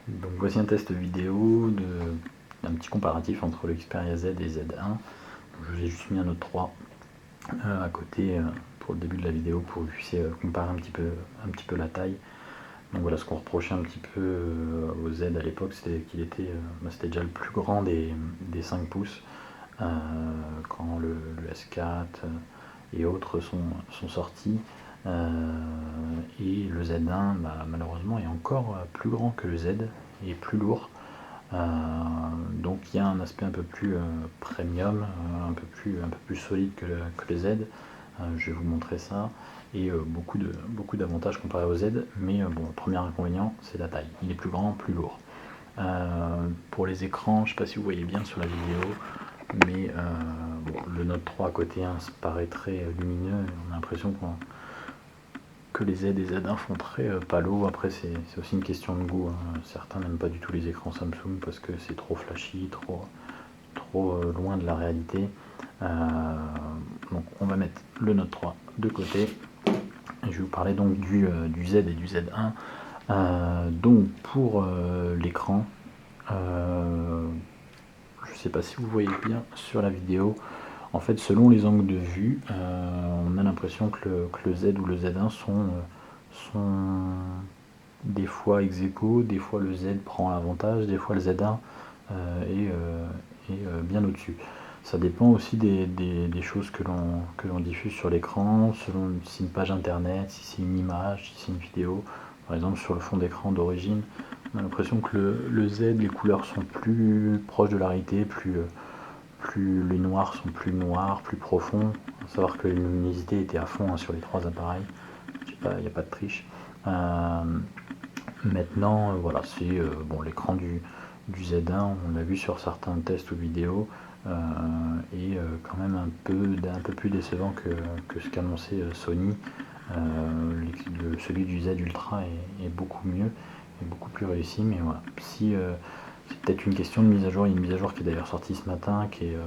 Donc voici un test vidéo d'un petit comparatif entre le Xperia Z et Z1. Je vous ai juste mis un Note 3 à côté pour le début de la vidéo pour que vous puissiez comparer un petit peu la taille. Donc voilà, ce qu'on reprochait un petit peu au Z à l'époque, c'était qu'il était, c'était déjà le plus grand des 5 pouces quand le S4 et autres sont sortis. Et le Z1 malheureusement est encore plus grand que le Z et plus lourd. Donc il y a un aspect un peu plus premium, un peu plus solide que le Z. Je vais vous montrer ça. Et beaucoup d'avantages comparé au Z. Mais bon, le premier inconvénient, c'est la taille. Il est plus grand, plus lourd. Pour les écrans, je ne sais pas si vous voyez bien sur la vidéo, mais bon, le Note 3 à côté paraît très lumineux. On a l'impression que les Z et Z1 font très palo. Après, c'est aussi une question de goût. Certains n'aiment pas du tout les écrans Samsung parce que c'est trop flashy, trop loin de la réalité. Donc on va mettre le Note 3 de côté. Et je vais vous parler donc du Z et du Z1. Donc pour l'écran, je ne sais pas si vous voyez bien sur la vidéo. En fait, selon les angles de vue, on a l'impression que le Z ou le Z1 sont des fois ex aequo, des fois le Z prend l'avantage, des fois le Z1 est bien au-dessus. Ça dépend aussi des choses que l'on diffuse sur l'écran, selon si c'est une page internet, si c'est une image, si c'est une vidéo. Par exemple, sur le fond d'écran d'origine, on a l'impression que le Z, les couleurs sont plus proches de la réalité, plus les noirs sont plus noirs, plus profonds. Il faut savoir que la luminosité était à fond sur les trois appareils. Il n'y a pas de triche. Maintenant, voilà, c'est bon, l'écran du Z1, on l'a vu sur certains tests ou vidéos, est quand même un peu plus décevant que ce qu'annonçait Sony. Celui du Z Ultra est beaucoup mieux, est beaucoup plus réussi, mais voilà. Si c'est peut-être une question de mise à jour. Il y a une mise à jour qui est d'ailleurs sortie ce matin, qui est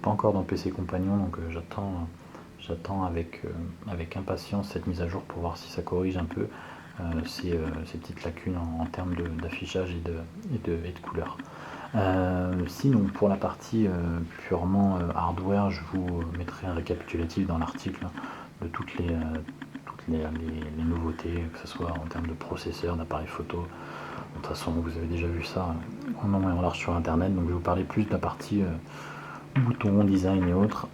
pas encore dans PC Compagnon, donc j'attends avec impatience cette mise à jour pour voir si ça corrige un peu ces petites lacunes en termes d'affichage et de couleur. Sinon, pour la partie purement hardware, je vous mettrai un récapitulatif dans l'article de toutes les nouveautés, que ce soit en termes de processeur, d'appareil photo. De toute façon, vous avez déjà vu ça en long et en large sur internet, donc je vais vous parler plus de la partie boutons, design et autres.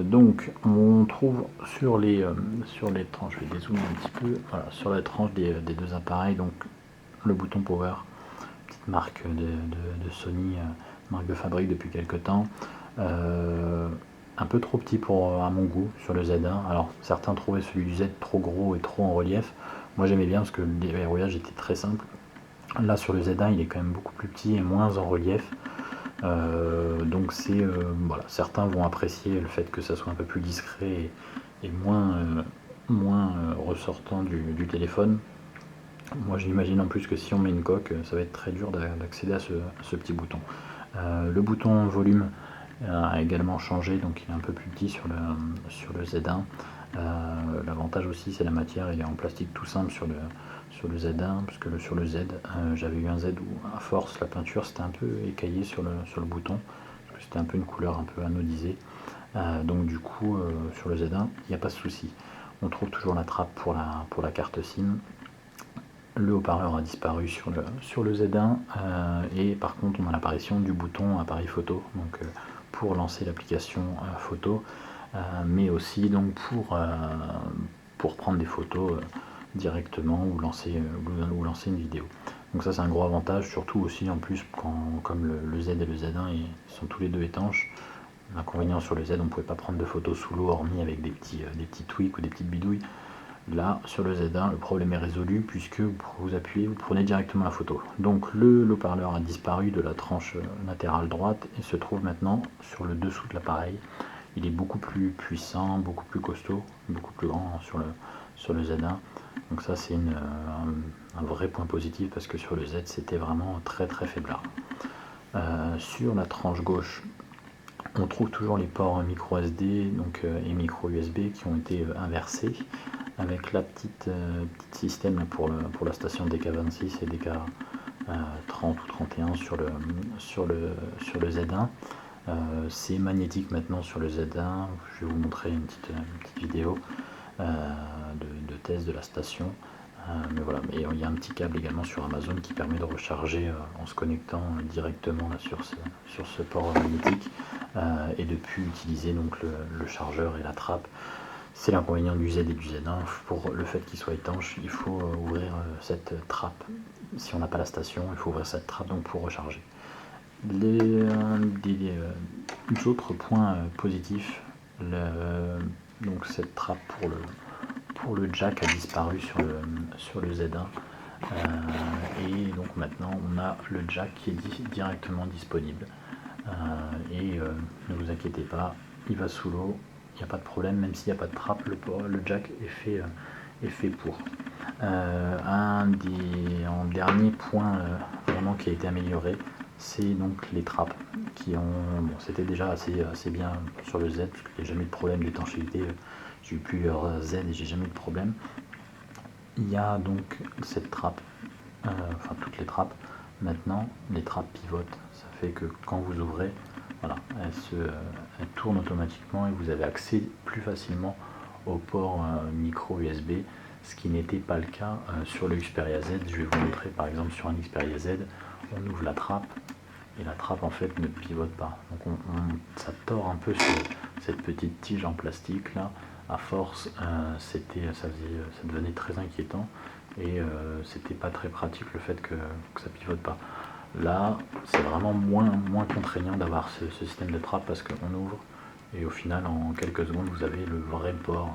Donc on trouve sur les tranches, je vais dézoomer un petit peu, voilà, sur la tranche des deux appareils, donc le bouton power, petite marque de Sony, marque de fabrique depuis quelques temps. Un peu trop petit à mon goût sur le Z1. Alors certains trouvaient celui du Z trop gros et trop en relief. Moi j'aimais bien parce que le déverrouillage était très simple. Là sur le Z1 il est quand même beaucoup plus petit et moins en relief. Donc c'est voilà, certains vont apprécier le fait que ça soit un peu plus discret et moins ressortant du téléphone. Moi j'imagine en plus que si on met une coque, ça va être très dur d'accéder à ce petit bouton. Le bouton volume a également changé, donc il est un peu plus petit sur le Z1. L'avantage aussi c'est la matière, il est en plastique tout simple sur le Z1, parce que sur le Z, j'avais eu un Z où à force la peinture c'était un peu écaillé sur le bouton, parce que c'était un peu une couleur un peu anodisée. Donc du coup sur le Z1 il n'y a pas de souci. On trouve toujours la trappe pour la carte SIM. Le haut-parleur a disparu sur le Z1 et par contre on a l'apparition du bouton appareil photo, donc pour lancer l'application photo, mais aussi donc pour prendre des photos directement ou lancer une vidéo. Donc ça c'est un gros avantage, surtout aussi en plus comme le Z et le Z1 ils sont tous les deux étanches. L'inconvénient sur le Z, on ne pouvait pas prendre de photos sous l'eau hormis avec des petits tweaks ou des petites bidouilles. Là, sur le Z1, le problème est résolu puisque vous appuyez, vous prenez directement la photo. Donc le haut-parleur a disparu de la tranche latérale droite et se trouve maintenant sur le dessous de l'appareil. Il est beaucoup plus puissant, beaucoup plus costaud, beaucoup plus grand sur le Z1. Donc ça c'est un vrai point positif parce que sur le Z c'était vraiment très très faiblard. Sur la tranche gauche, on trouve toujours les ports micro SD et micro USB qui ont été inversés, avec la petite système pour la station DK26 et 30 ou 31 sur le Z1. C'est magnétique maintenant sur le Z1. Je vais vous montrer une petite vidéo de test de la station. Mais voilà, mais il y a un petit câble également sur Amazon qui permet de recharger en se connectant directement là, sur ce port magnétique et de plus utiliser donc le chargeur et la trappe. C'est l'inconvénient du Z et du Z1. Pour le fait qu'il soit étanche, il faut ouvrir cette trappe. Si on n'a pas la station, il faut ouvrir cette trappe donc pour recharger. Les autres points positifs, donc cette trappe pour le jack a disparu sur le Z1 et donc maintenant on a le jack qui est directement disponible et ne vous inquiétez pas, il va sous l'eau, il n'y a pas de problème, même s'il n'y a pas de trappe, le jack est fait pour. Un dernier point vraiment qui a été amélioré, c'est donc les trappes qui ont, bon, c'était déjà assez bien sur le Z parce qu'il n'y a jamais eu de problème d'étanchéité. J'ai eu plusieurs Z et j'ai jamais eu de problème. Il y a donc cette trappe, enfin toutes les trappes. Maintenant, les trappes pivotent. Ça fait que quand vous ouvrez, voilà, elles tournent automatiquement et vous avez accès plus facilement au port micro USB, ce qui n'était pas le cas sur le Xperia Z. Je vais vous montrer par exemple sur un Xperia Z, on ouvre la trappe et la trappe en fait ne pivote pas. Donc ça tord un peu sur cette petite tige en plastique là. À force, ça devenait très inquiétant et c'était pas très pratique le fait que ça pivote pas. Là, c'est vraiment moins contraignant d'avoir ce système de trappe parce qu'on ouvre et au final, en quelques secondes, vous avez le vrai port.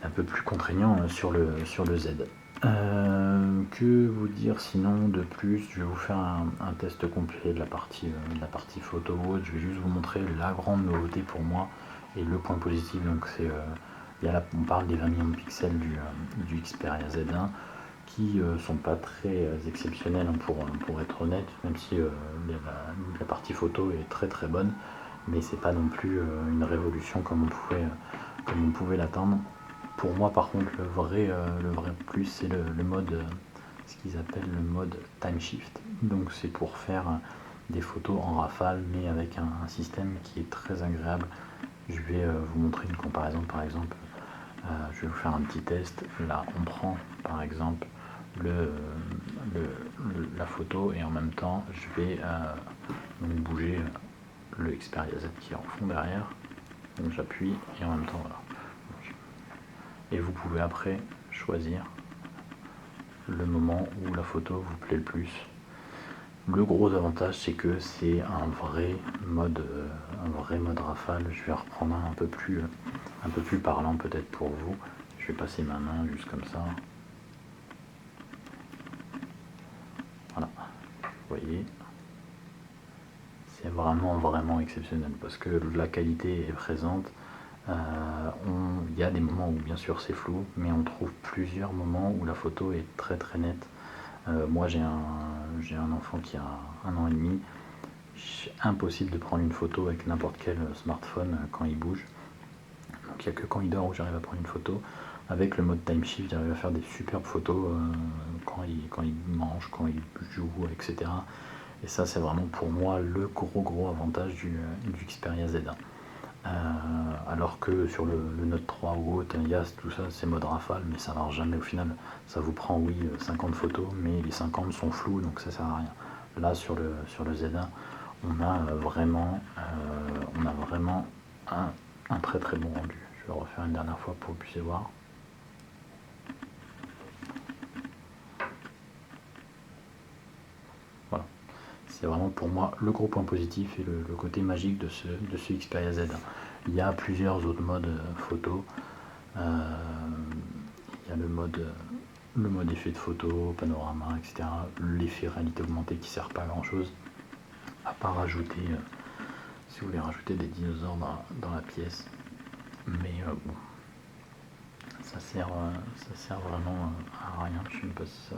Un peu plus contraignant sur le Z. Que vous dire sinon de plus? Je vais vous faire un test complet de la partie photo. Je vais juste vous montrer la grande nouveauté pour moi et le point positif. Donc c'est on parle des 20 millions de pixels du Xperia Z1 qui sont pas très exceptionnels pour être honnête, même si la partie photo est très très bonne, mais c'est pas non plus une révolution comme on pouvait l'attendre. Pour moi par contre le vrai plus c'est le mode, ce qu'ils appellent le mode time shift. Donc c'est pour faire des photos en rafale mais avec un système qui est très agréable. Je vais vous montrer une comparaison par exemple. Je vais vous faire un petit test. Là on prend par exemple la photo et en même temps je vais donc bouger le Xperia Z qui est en fond derrière. Donc j'appuie et en même temps voilà. Et vous pouvez après choisir le moment où la photo vous plaît le plus. Le gros avantage c'est que c'est un vrai mode rafale. Je vais reprendre un peu plus parlant peut-être pour vous. Je vais passer ma main juste comme ça. Voilà, vous voyez. C'est vraiment exceptionnel parce que la qualité est présente. Il y a des moments où bien sûr c'est flou, mais on trouve plusieurs moments où la photo est très nette. Moi j'ai un enfant qui a 1 an et demi. Impossible de prendre une photo avec n'importe quel smartphone quand il bouge. Donc il n'y a que quand il dort où j'arrive à prendre une photo. Avec le mode time shift, j'arrive à faire des superbes photos quand il mange, quand il joue, etc. Et ça c'est vraiment pour moi le gros avantage du Xperia Z1. Alors que sur le Note 3 ou autre, il y a tout ça, c'est mode rafale, mais ça marche jamais au final. Ça vous prend, oui, 50 photos, mais les 50 sont floues, donc ça sert à rien. Là, sur le Z1, on a vraiment un très bon rendu. Je vais le refaire une dernière fois pour que vous puissiez voir. Voilà. C'est vraiment pour moi le gros point positif et le côté magique de ce Xperia Z1. Il y a plusieurs autres modes photo. Il y a le mode effet de photo, panorama, etc. L'effet réalité augmentée qui sert pas à grand chose, à part rajouter, si vous voulez rajouter des dinosaures dans la pièce. Mais bon, ça sert vraiment à rien. Je sais même pas si ça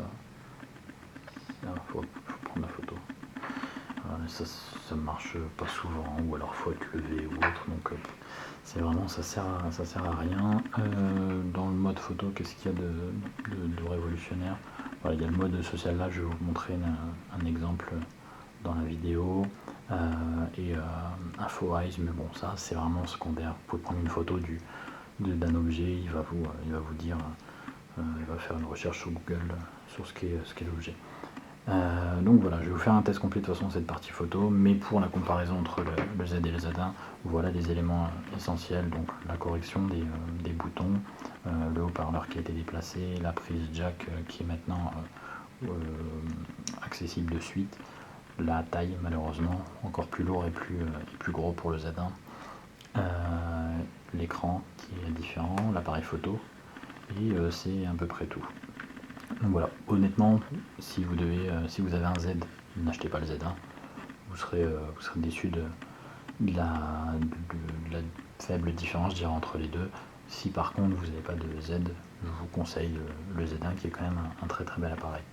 faut prendre la photo. Ça marche pas souvent, ou alors faut être levé ou autre, donc c'est vraiment ça sert à rien. Dans le mode photo, qu'est-ce qu'il y a de révolutionnaire? Voilà, il y a le mode social là, je vais vous montrer un exemple dans la vidéo, et info eyes, mais bon, ça c'est vraiment secondaire. Vous pouvez prendre une photo d'un objet, il va vous dire, il va faire une recherche sur Google sur ce qu'est l'objet. Donc voilà, je vais vous faire un test complet de toute façon cette partie photo, mais pour la comparaison entre le Z et le Z1, voilà les éléments essentiels, donc la correction des boutons, le haut-parleur qui a été déplacé, la prise jack qui est maintenant accessible de suite, la taille malheureusement encore plus lourd et plus gros pour le Z1, l'écran qui est différent, l'appareil photo, et c'est à peu près tout. Donc voilà, honnêtement, si vous avez un Z, n'achetez pas le Z1, vous serez déçu de la faible différence, je dirais, entre les deux. Si par contre vous n'avez pas de Z, je vous conseille le Z1 qui est quand même un très très bel appareil.